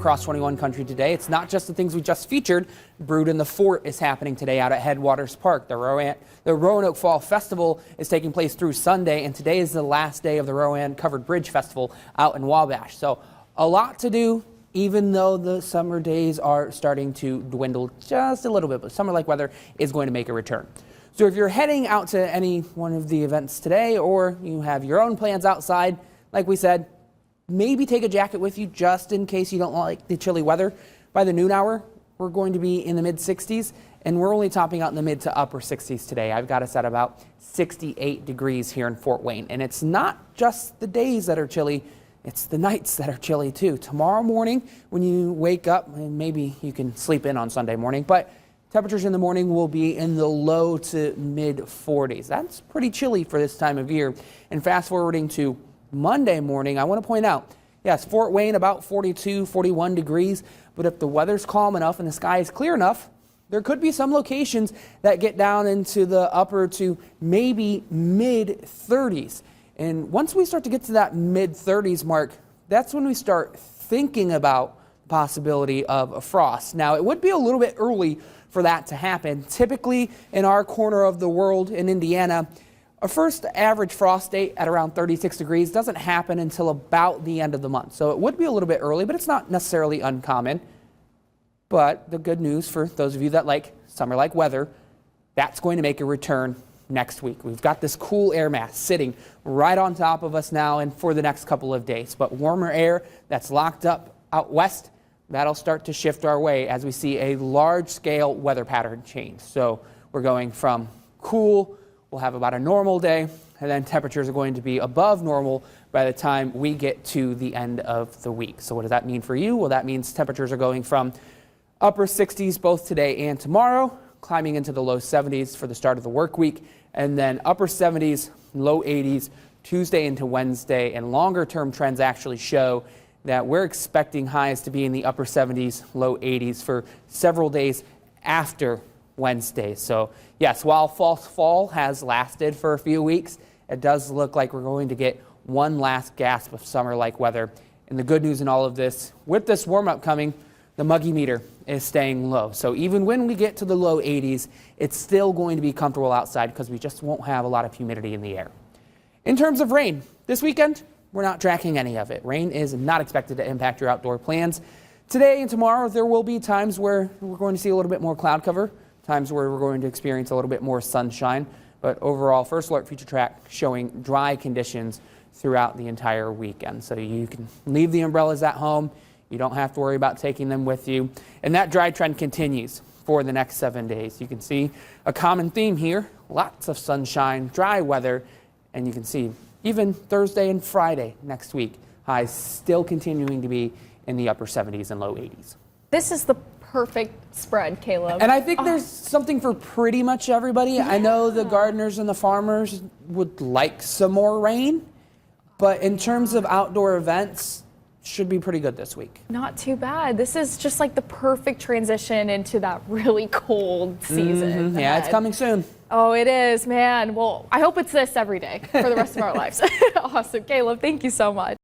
Across 21 country today. It's not just the things we just featured. Brewed in the Fort is happening today out at Headwaters Park. The Roanoke Fall Festival is taking place through Sunday, and today is the last day of the Rowan Covered Bridge Festival out in Wabash. So a lot to do, even though the summer days are starting to dwindle just a little bit, but summer-like weather is going to make a return. So if you're heading out to any one of the events today, or you have your own plans outside, like we said, maybe take a jacket with you just in case you don't like the chilly weather. By the noon hour, we're going to be in the mid-60s, and we're only topping out in the mid to upper 60s today. I've got us at about 68 degrees here in Fort Wayne. And it's not just the days that are chilly, it's the nights that are chilly too. Tomorrow morning, when you wake up, and maybe you can sleep in on Sunday morning, but temperatures in the morning will be in the low to mid 40s. That's pretty chilly for this time of year. And fast forwarding to Monday morning, I want to point out, yes, Fort Wayne about 42, 41 degrees, but if the weather's calm enough and the sky is clear enough, there could be some locations that get down into the upper to maybe mid 30s. And once we start to get to that mid 30s mark, that's when we start thinking about the possibility of a frost. Now, it would be a little bit early for that to happen. Typically, in our corner of the world in Indiana, a first average frost date at around 36 degrees doesn't happen until about the end of the month. So it would be a little bit early, but it's not necessarily uncommon. But the good news for those of you that like summer-like weather, that's going to make a return next week. We've got this cool air mass sitting right on top of us now and for the next couple of days. But warmer air that's locked up out west, that'll start to shift our way as we see a large-scale weather pattern change. So we're going from cool, we'll have about a normal day, and then temperatures are going to be above normal by the time we get to the end of the week. So what does that mean for you? Well, that means temperatures are going from upper 60s both today and tomorrow, climbing into the low 70s for the start of the work week, and then upper 70s, low 80s Tuesday into Wednesday. And longer term trends actually show that we're expecting highs to be in the upper 70s, low 80s for several days after Wednesday. So yes, while false fall has lasted for a few weeks, it does look like we're going to get one last gasp of summer-like weather. And the good news in all of this, with this warm-up coming, the muggy meter is staying low. So even when we get to the low 80s, it's still going to be comfortable outside because we just won't have a lot of humidity in the air. In terms of rain, this weekend, we're not tracking any of it. Rain is not expected to impact your outdoor plans. Today and tomorrow, there will be times where we're going to see a little bit more cloud cover, times where we're going to experience a little bit more sunshine. But overall, First Alert Future Track showing dry conditions throughout the entire weekend. So you can leave the umbrellas at home. You don't have to worry about taking them with you. And that dry trend continues for the next 7 days. You can see a common theme here, lots of sunshine, dry weather, and you can see even Thursday and Friday next week, highs still continuing to be in the upper 70s and low 80s. This is the perfect spread, Caleb. And I think there's something for pretty much everybody. Yeah. I know the gardeners and the farmers would like some more rain, but in terms of outdoor events, should be pretty good this week. Not too bad. This is just like the perfect transition into that really cold season. Yeah, it's coming soon. Oh, it is, man. Well, I hope it's this every day for the rest of our lives. Awesome. Caleb, thank you so much.